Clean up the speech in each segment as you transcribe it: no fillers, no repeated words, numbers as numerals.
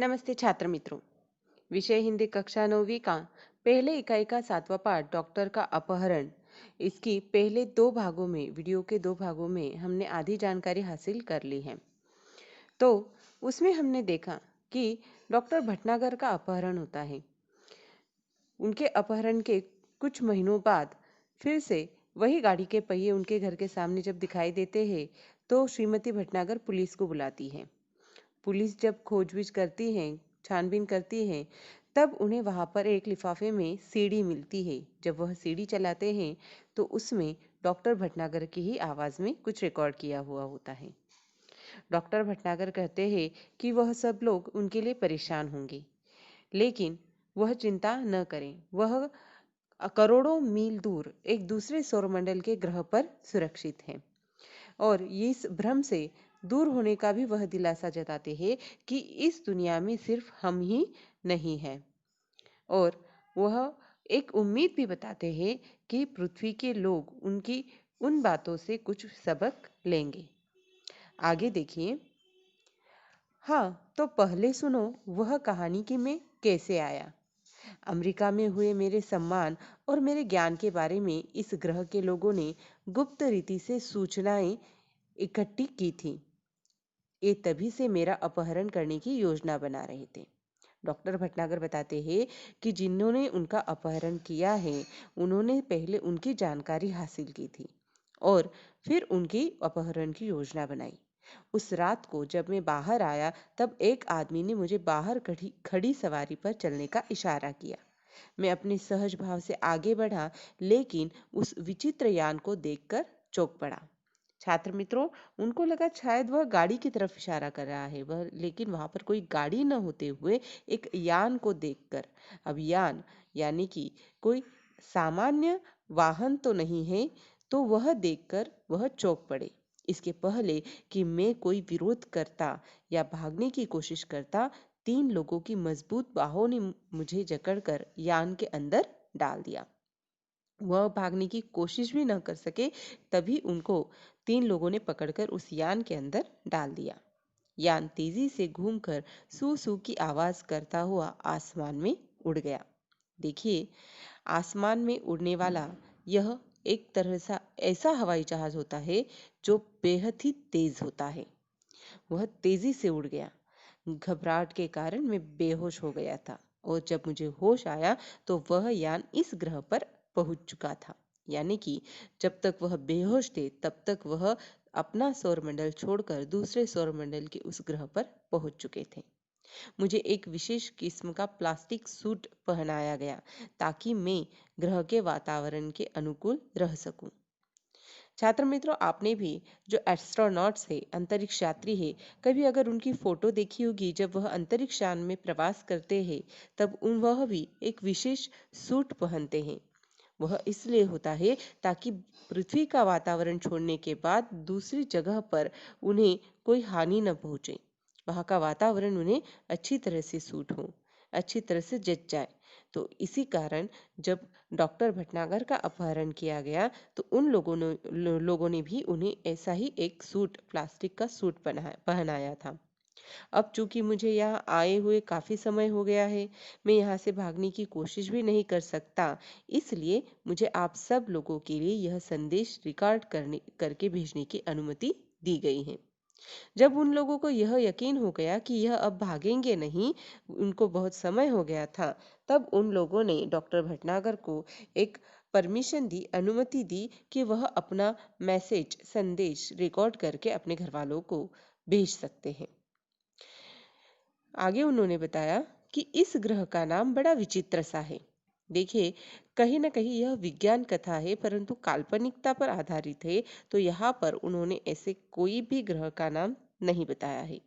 नमस्ते छात्र मित्रों। विषय हिंदी कक्षा 9वीं का पहले इकाई का 7वां पाठ डॉक्टर का अपहरण। इसकी पहले दो भागों में वीडियो के दो भागों में हमने आधी जानकारी हासिल कर ली है। तो उसमें हमने देखा कि डॉक्टर भटनागर का अपहरण होता है। उनके अपहरण के कुछ महीनों बाद फिर से वही गाड़ी के पहिए उनके घर के सामने जब दिखाई देते हैं तो श्रीमती भटनागर पुलिस को बुलाती है। पुलिस जब खोजबीज करती है, छानबीन करती है, तब उन्हें वहां पर एक लिफाफे में सीडी मिलती है। जब वह सीडी चलाते हैं तो उसमें डॉक्टर भटनागर की ही आवाज में कुछ रिकॉर्ड किया हुआ होता है। डॉक्टर भटनागर कहते हैं कि वह सब लोग उनके लिए परेशान होंगे, लेकिन वह चिंता न करें। वह करोड़ों मील दूर एक दूसरे सौरमंडल के ग्रह पर सुरक्षित हैं और इस भ्रम से दूर होने का भी वह दिलासा जताते हैं कि इस दुनिया में सिर्फ हम ही नहीं हैं। और वह एक उम्मीद भी बताते हैं कि पृथ्वी के लोग उनकी उन बातों से कुछ सबक लेंगे। आगे देखिए। हाँ, तो पहले सुनो वह कहानी कि मैं कैसे आया। अमेरिका में हुए मेरे सम्मान और मेरे ज्ञान के बारे में इस ग्रह के लोगों ने गुप्त रीति से सूचनाएं इकट्ठी की थी। ये तभी से मेरा अपहरण करने की योजना बना रहे थे। डॉक्टर भटनागर बताते हैं कि जिन्होंने उनका अपहरण किया है उन्होंने पहले उनकी जानकारी हासिल की थी और फिर उनकी अपहरण की योजना बनाई। उस रात को जब मैं बाहर आया तब एक आदमी ने मुझे बाहर खड़ी खड़ी सवारी पर चलने का इशारा किया। मैं अपने सहज भाव से आगे बढ़ा, लेकिन उस विचित्र यान को देखकर चौंक पड़ा। छात्र मित्रों, उनको लगा शायद वह गाड़ी की तरफ इशारा कर रहा है वह, लेकिन वहां पर कोई गाड़ी न होते हुए एक यान को देखकर, अब यान यानी कि कोई सामान्य वाहन तो नहीं है, तो वह देखकर वह चौंक पड़े। इसके पहले कि मैं कोई विरोध करता या भागने की कोशिश करता, तीन लोगों की मजबूत बाहों ने मुझे जकड़कर यान के अंदर डाल दिया। वह भागने की कोशिश भी न कर सके, तभी उनको तीन लोगों ने पकड़कर उस यान के अंदर डाल दिया। यान तेजी से घूमकर सू सू की आवाज करता हुआ आसमान में उड़ गया। देखिए, आसमान में उड़ने वाला यह एक तरह सा ऐसा हवाई जहाज होता है जो बेहद ही तेज होता है। वह तेजी से उड़ गया। घबराहट के कारण मैं बेहोश हो गया था और जब मुझे होश आया तो वह यान इस ग्रह पर पहुंच चुका था। यानी कि जब तक वह बेहोश थे तब तक वह अपना सौरमंडल छोड़कर दूसरे सौरमंडल के उस ग्रह पर पहुंच चुके थे। मुझे एक विशेष किस्म का प्लास्टिक सूट पहनाया गया ताकि मैं ग्रह के वातावरण के अनुकूल रह सकूं। छात्र मित्रों, आपने भी जो एस्ट्रोनॉट्स है, अंतरिक्ष यात्री है, कभी अगर उनकी फोटो देखी होगी जब वह अंतरिक्ष यान में प्रवास करते हैं, तब वह भी एक विशेष सूट पहनते हैं। वह इसलिए होता है ताकि पृथ्वी का वातावरण छोड़ने के बाद दूसरी जगह पर उन्हें कोई हानि न पहुंचे। वहां का वातावरण उन्हें अच्छी तरह से सूट हो, अच्छी तरह से जच जाए। तो इसी कारण जब डॉक्टर भटनागर का अपहरण किया गया तो उन लोगों ने भी उन्हें ऐसा ही एक सूट, प्लास्टिक का सूट पहनाया था। अब चूंकि मुझे यहाँ आए हुए काफी समय हो गया है, मैं यहाँ से भागने की कोशिश भी नहीं कर सकता, इसलिए मुझे आप सब लोगों के लिए यह संदेश रिकॉर्ड करके भेजने की अनुमति दी गई है। जब उन लोगों को यह यकीन हो गया कि यह अब भागेंगे नहीं, उनको बहुत समय हो गया था, तब उन लोगों ने डॉक्टर भटनागर को एक परमिशन दी, अनुमति दी कि वह अपना मैसेज, संदेश रिकॉर्ड करके अपने घर वालों को भेज सकते हैं। आगे उन्होंने बताया कि इस ग्रह का नाम बड़ा विचित्र सा है। देखिए, कहीं ना कहीं यह विज्ञान कथा है परंतु काल्पनिकता पर आधारित है, तो यहाँ पर उन्होंने ऐसे कोई भी ग्रह का नाम नहीं बताया है।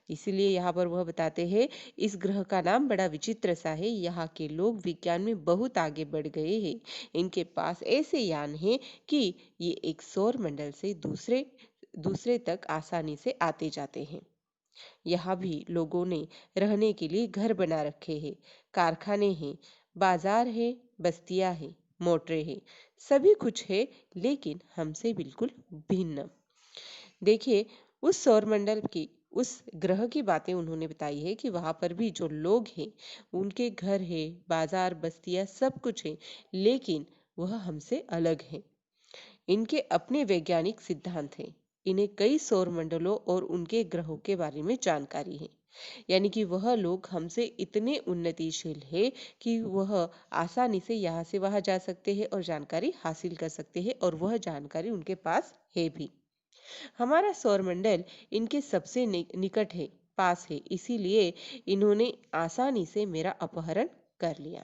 इसीलिए यहाँ पर वह बताते हैं इस ग्रह का नाम बड़ा विचित्र सा है। यहाँ के लोग विज्ञान में बहुत आगे बढ़ गए हैं। इनके पास ऐसे यान हैं कि ये एक सौर मंडल से दूसरे दूसरे तक आसानी से आते जाते हैं। यहाँ भी लोगों ने रहने के लिए घर बना रखे हैं, कारखाने हैं, बाजार है, बस्तियां हैं, मोटरें हैं, सभी कुछ है, लेकिन हमसे बिल्कुल भिन्न। देखिए, उस सौरमंडल की उस ग्रह की बातें उन्होंने बताई है कि वहां पर भी जो लोग हैं उनके घर है, बाजार बस्तियां सब कुछ है, लेकिन वह हमसे अलग है। इनके अपने वैज्ञानिक सिद्धांत हैं। इन्हें कई सौर मंडलों और उनके ग्रहों के बारे में जानकारी है। यानी कि वह लोग हमसे इतने उन्नतिशील है कि वह आसानी से यहाँ से वहां जा सकते हैं और जानकारी हासिल कर सकते हैं, और वह जानकारी उनके पास है भी। हमारा सौरमंडल इनके सबसे निकट है, पास है, इसीलिए इन्होंने आसानी से मेरा अपहरण कर लिया।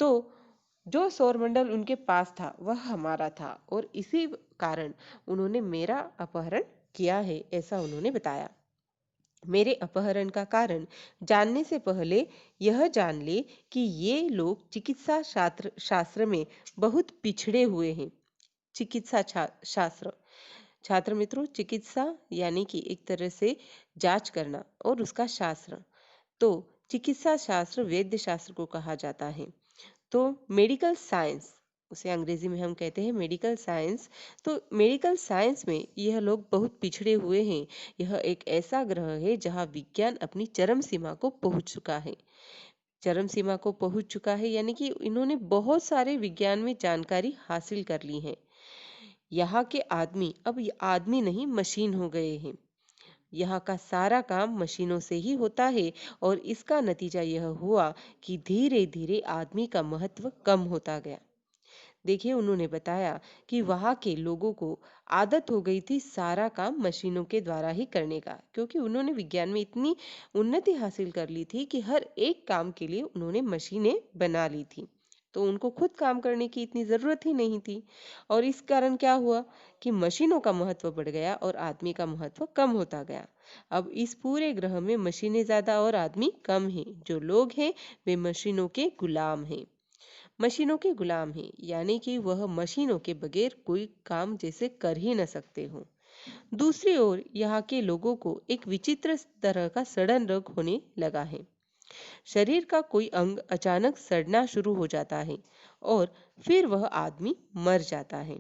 तो जो सौरमंडल उनके पास था वह हमारा था, और इसी कारण उन्होंने मेरा अपहरण किया है, ऐसा उन्होंने बताया। मेरे अपहरण का कारण जानने से पहले यह जान ले कि ये लोग चिकित्सा शास्त्र में बहुत पिछड़े हुए हैं। चिकित्सा शास्त्र, छात्र मित्रों, चिकित्सा यानी कि एक तरह से जांच करना, और उसका शास्त्र, तो चिकित्सा शास्त्र वैद्य शास्त्र को कहा जाता है। तो मेडिकल साइंस, उसे अंग्रेजी में हम कहते हैं मेडिकल साइंस। तो मेडिकल साइंस में यह लोग बहुत पिछड़े हुए हैं। यह एक ऐसा ग्रह है जहां विज्ञान अपनी चरम सीमा को पहुंच चुका है। चरम सीमा को पहुंच चुका है यानी कि इन्होंने बहुत सारे विज्ञान में जानकारी हासिल कर ली है। यहाँ के आदमी अब आदमी नहीं, मशीन हो गए हैं। यहाँ का सारा काम मशीनों से ही होता है, और इसका नतीजा यह हुआ कि धीरे धीरे आदमी का महत्व कम होता गया। देखिए, उन्होंने बताया कि वहाँ के लोगों को आदत हो गई थी सारा काम मशीनों के द्वारा ही करने का, क्योंकि उन्होंने विज्ञान में इतनी उन्नति हासिल कर ली थी कि हर एक काम के लिए उन्होंने मशीनें बना ली थी। तो उनको खुद काम करने की इतनी जरूरत ही नहीं थी, और इस कारण क्या हुआ कि मशीनों का महत्व बढ़ गया और आदमी का महत्व कम होता गया। अब इस पूरे ग्रह में मशीनें ज्यादा और आदमी कम हैं। जो लोग हैं वे मशीनों के गुलाम हैं। मशीनों के गुलाम हैं यानी कि वह मशीनों के बगैर कोई काम जैसे कर ही न सकते हो। दूसरी ओर यहाँ के लोगों को एक विचित्र तरह का सड़न रोग होने लगा है। शरीर का कोई अंग अचानक सड़ना शुरू हो जाता है, और फिर वह आदमी मर जाता है।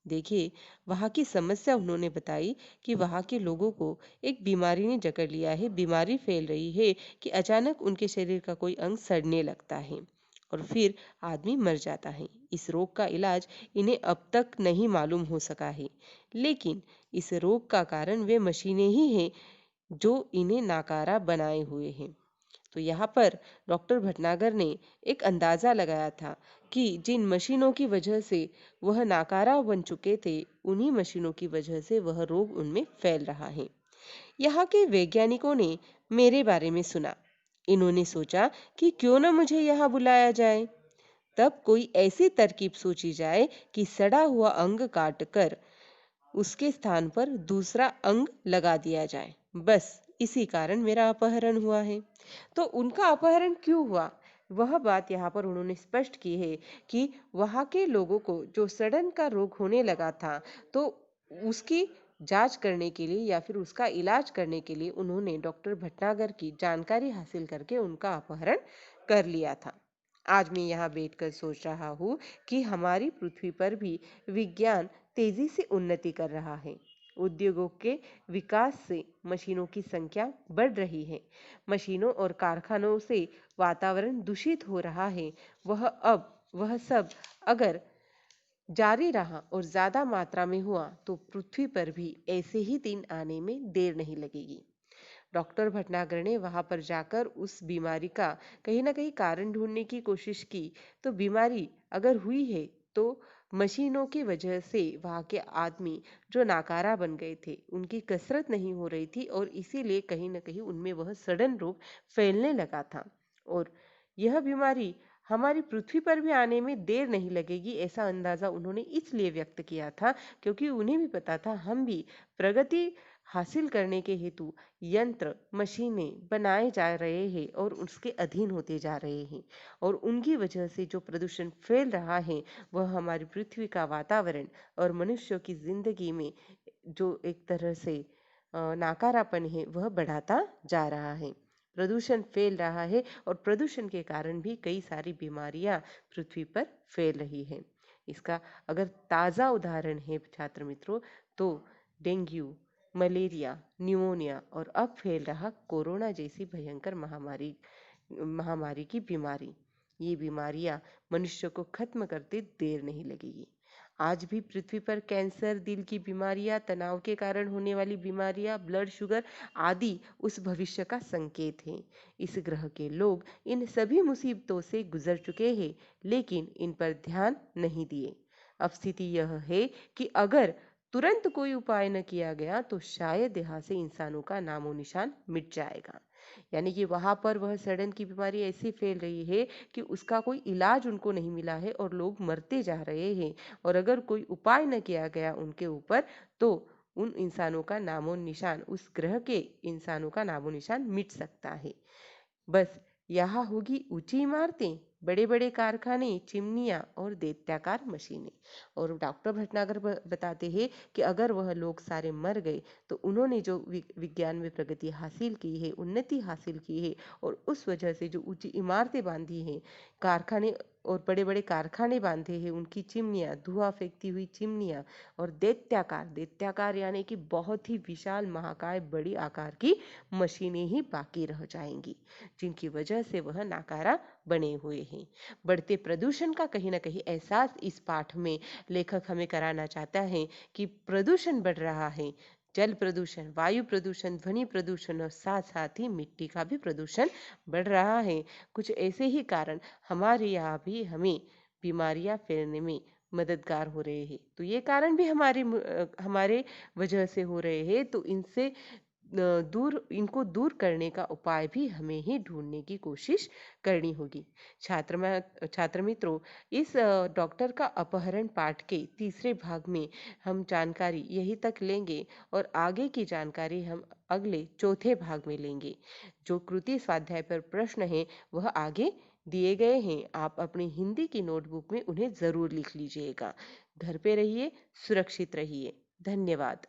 देखिए, वहाँ की समस्या उन्होंने बताई कि वहाँ के लोगों को एक बीमारी ने जकड़ लिया है। बीमारी फैल रही है कि अचानक उनके शरीर का कोई अंग सड़ने लगता है और फिर आदमी मर जाता है। इस रोग का इलाज इन्हें अब तक नहीं मालूम हो सका है, लेकिन इस रोग का कारण वे मशीनें ही हैं जो इन्हें नाकारा बनाए हुए हैं। तो यहाँ पर डॉक्टर भटनागर ने एक अंदाजा लगाया था कि जिन मशीनों की वजह से वह नाकारा बन चुके थे, उन्हीं मशीनों की वजह से वह रोग उनमें फैल रहा है। यहाँ के वैज्ञानिकों ने मेरे बारे में सुना। इन्होंने सोचा कि क्यों न मुझे यहाँ बुलाया जाए। तब कोई ऐसी तरकीब सोची जाए कि सड़ा हुआ अंग काटकर उसके स्थान पर दूसरा अंग लगा दिया जाए। बस इसी कारण मेरा अपहरण हुआ है। तो उनका अपहरण क्यों हुआ, वह बात यहाँ पर उन्होंने स्पष्ट की है कि वहाँ के लोगों को जो सड़न का रोग होने लगा था, तो उसकी जांच करने के लिए या फिर उसका इलाज करने के लिए उन्होंने डॉक्टर भटनागर की जानकारी हासिल करके उनका अपहरण कर लिया था। आज मैं यहाँ बैठकर सोच रहा हूँ कि हमारी पृथ्वी पर भी विज्ञान तेजी से उन्नति कर रहा है। उद्योगों के विकास से मशीनों की संख्या बढ़ रही है। मशीनों और कारखानों से वातावरण दूषित हो रहा है। वह सब अगर जारी रहा और ज्यादा मात्रा में हुआ तो पृथ्वी पर भी ऐसे ही दिन आने में देर नहीं लगेगी। डॉक्टर भटनागर ने वहां पर जाकर उस बीमारी का कहीं ना कहीं कारण ढूंढने की कोशिश की। तो बीमारी अगर हुई है तो मशीनों की वजह से वहां के आदमी जो नाकारा बन गए थे, उनकी कसरत नहीं हो रही थी, और इसीलिए कहीं ना कहीं उनमें वह सडन रोग फैलने लगा था। और यह बीमारी हमारी पृथ्वी पर भी आने में देर नहीं लगेगी, ऐसा अंदाजा उन्होंने इसलिए व्यक्त किया था क्योंकि उन्हें भी पता था हम भी प्रगति हासिल करने के हेतु यंत्र मशीनें बनाए जा रहे हैं और उसके अधीन होते जा रहे हैं, और उनकी वजह से जो प्रदूषण फैल रहा है वह हमारी पृथ्वी का वातावरण और मनुष्यों की जिंदगी में जो एक तरह से नाकारापन है वह बढ़ाता जा रहा है। प्रदूषण फैल रहा है और प्रदूषण के कारण भी कई सारी बीमारियां पृथ्वी पर फैल रही है। इसका अगर ताजा उदाहरण है छात्र मित्रों, तो डेंगू, मलेरिया, निमोनिया और अब फैल रहा कोरोना जैसी भयंकर महामारी महामारी की बीमारी। ये बीमारियां मनुष्य को खत्म करते देर नहीं लगेगी। आज भी पृथ्वी पर कैंसर, दिल की बीमारियां, तनाव के कारण होने वाली बीमारियां, ब्लड शुगर आदि उस भविष्य का संकेत हैं। इस ग्रह के लोग इन सभी मुसीबतों से गुजर चुके हैं, लेकिन इन पर ध्यान नहीं दिए। अब स्थिति यह है कि अगर तुरंत कोई उपाय न किया गया तो शायद यहाँ से इंसानों का नामो निशान मिट जाएगा। यानी कि वहां पर वह सड़न की बीमारी ऐसी फैल रही है कि उसका कोई इलाज उनको नहीं मिला है और लोग मरते जा रहे हैं। और अगर कोई उपाय न किया गया उनके ऊपर तो उन इंसानों का नामो निशान, उस ग्रह के इंसानों का नामो निशान मिट सकता है। बस यहाँ होगी ऊंची इमारतें, बड़े बड़े कारखाने, चिमनियां और दैत्याकार मशीनें। और डॉक्टर भटनागर बताते हैं कि अगर वह लोग सारे मर गए तो उन्होंने जो विज्ञान में प्रगति हासिल की है, उन्नति हासिल की है और उस वजह से जो ऊंची इमारतें बांधी हैं, कारखाने और बड़े बड़े कारखाने बांधे हैं, उनकी चिमनियां, धुआं फेंकती हुई चिमनियां और दैत्याकार दैत्याकार यानी कि बहुत ही विशाल महाकाय बड़ी आकार की मशीनें ही बाकी रह जाएंगी, जिनकी वजह से वह नाकारा बने हुए हैं। बढ़ते प्रदूषण का कहीं ना कहीं एहसास इस पाठ में लेखक हमें कराना चाहता है कि प्रदूषण बढ़ रहा है। जल प्रदूषण, वायु प्रदूषण, ध्वनि प्रदूषण और साथ साथ ही मिट्टी का भी प्रदूषण बढ़ रहा है। कुछ ऐसे ही कारण हमारे यहाँ भी हमें बीमारियां फैलने में मददगार हो रहे हैं। तो ये कारण भी हमारे वजह से हो रहे हैं, तो इनको दूर करने का उपाय भी हमें ही ढूंढने की कोशिश करनी होगी। छात्र मित्रों, इस डॉक्टर का अपहरण पाठ के तीसरे भाग में हम जानकारी यहीं तक लेंगे और आगे की जानकारी हम अगले चौथे भाग में लेंगे। जो कृति स्वाध्याय पर प्रश्न है वह आगे दिए गए हैं, आप अपनी हिंदी की नोटबुक में उन्हें जरूर लिख लीजिएगा। घर पे रहिए, सुरक्षित रहिए। धन्यवाद।